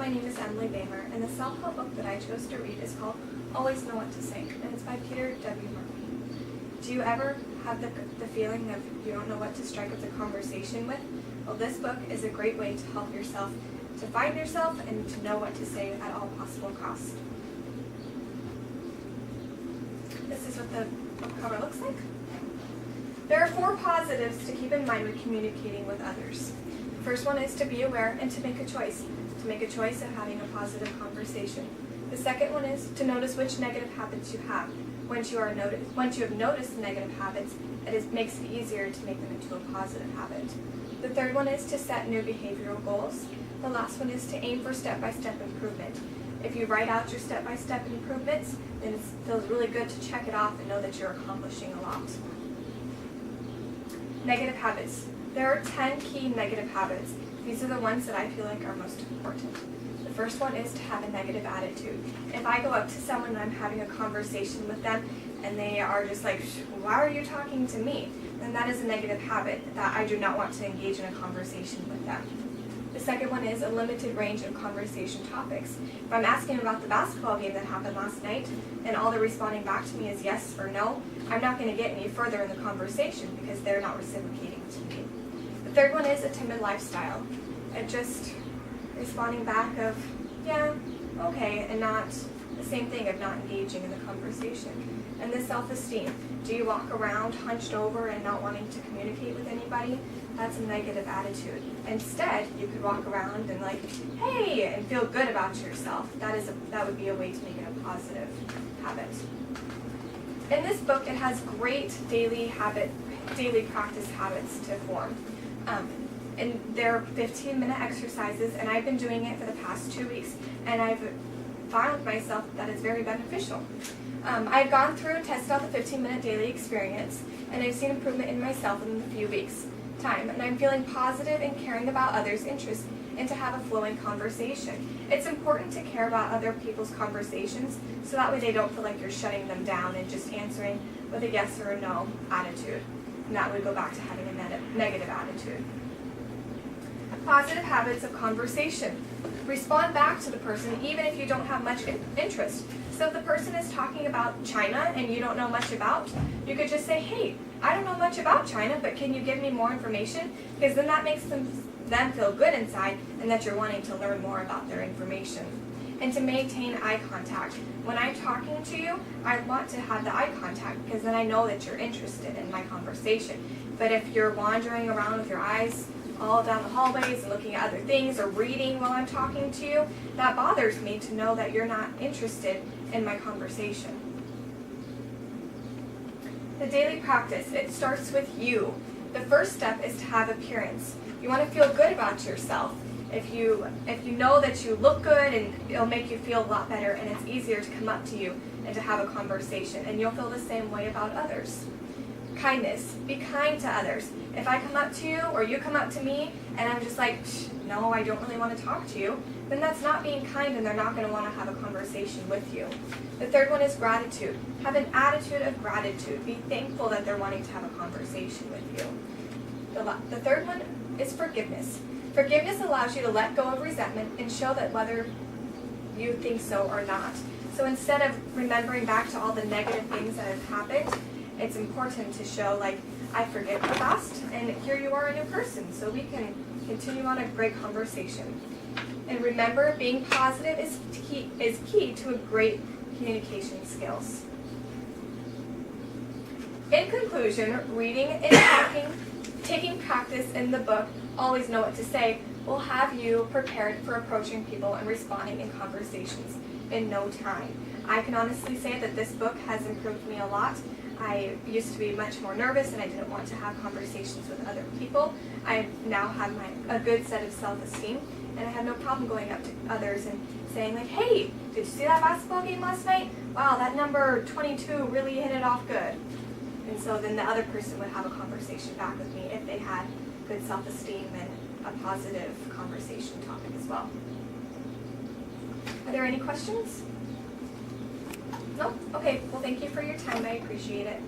my name is Emily Bamer, and the self-help book that I chose to read is called Always Know What to Say, and it's by Peter W. Murphy. Do you ever have the feeling of you don't know what to strike up the conversation with? Well, this book is a great way to help yourself to find yourself and to know what to say at all possible costs. This is what the book cover looks like. There are 4 positives to keep in mind when communicating with others. The first one is to be aware and to make a choice of having a positive conversation. The second one is to notice which negative habits you have. Once you have noticed the negative habits, makes it easier to make them into a positive habit. The third one is to set new behavioral goals. The last one is to aim for step-by-step improvement. If you write out your step-by-step improvements, then it feels really good to check it off and know that you're accomplishing a lot. Negative habits. There are 10 key negative habits. These are the ones that I feel like are most important. The first one is to have a negative attitude. If I go up to someone and I'm having a conversation with them and they are just like, why are you talking to me? Then that is a negative habit that I do not want to engage in a conversation with them. The second one is a limited range of conversation topics. If I'm asking about the basketball game that happened last night and all they're responding back to me is yes or no, I'm not going to get any further in the conversation because they're not reciprocating to me. The third one is a timid lifestyle. Just responding back of, yeah, okay, and not the same thing of not engaging in the conversation. And the self-esteem. Do you walk around hunched over and not wanting to communicate with anybody? That's a negative attitude. Instead, you could walk around and like, hey, and feel good about yourself. That would be a way to make it a positive habit. In this book, it has great daily practice habits to form. And there are 15-minute exercises, and I've been doing it for the past 2 weeks, and I've found myself that it's very beneficial. I've gone through and tested out the 15-minute daily experience, and I've seen improvement in myself in a few weeks' time, and I'm feeling positive and caring about others' interests and to have a flowing conversation. It's important to care about other people's conversations so that way they don't feel like you're shutting them down and just answering with a yes or a no attitude. And that would go back to having a negative attitude. Positive habits of conversation. Respond back to the person even if you don't have much interest. So if the person is talking about China and you don't know much about, you could just say, hey, I don't know much about China, but can you give me more information? Because then that makes them feel good inside and that you're wanting to learn more about their information. And to maintain eye contact. When I'm talking to you, I want to have the eye contact because then I know that you're interested in my conversation. But if you're wandering around with your eyes all down the hallways and looking at other things or reading while I'm talking to you, that bothers me to know that you're not interested in my conversation. The daily practice, it starts with you. The first step is to have appearance. You want to feel good about yourself. If you know that you look good, and it'll make you feel a lot better, and it's easier to come up to you and to have a conversation, and you'll feel the same way about others. Kindness. Be kind to others. If I come up to you or you come up to me and I'm just like, no, I don't really want to talk to you, then that's not being kind and they're not going to want to have a conversation with you. The third one is gratitude. Have an attitude of gratitude. Be thankful that they're wanting to have a conversation with you. The third one is forgiveness. Forgiveness allows you to let go of resentment and show that whether you think so or not. So instead of remembering back to all the negative things that have happened, it's important to show, like, I forget the past, and here you are a new person, so we can continue on a great conversation. And remember, being positive is key to a great communication skills. In conclusion, reading and talking, taking practice in the book, Always Know What to Say, will have you prepared for approaching people and responding in conversations in no time. I can honestly say that this book has improved me a lot. I used to be much more nervous and I didn't want to have conversations with other people. I now have a good set of self-esteem, and I have no problem going up to others and saying like, hey, did you see that basketball game last night? Wow, that number 22 really hit it off good. And so then the other person would have a conversation back with me if they had good self-esteem and a positive conversation topic as well. Are there any questions? No? Okay, well thank you for your time. I appreciate it.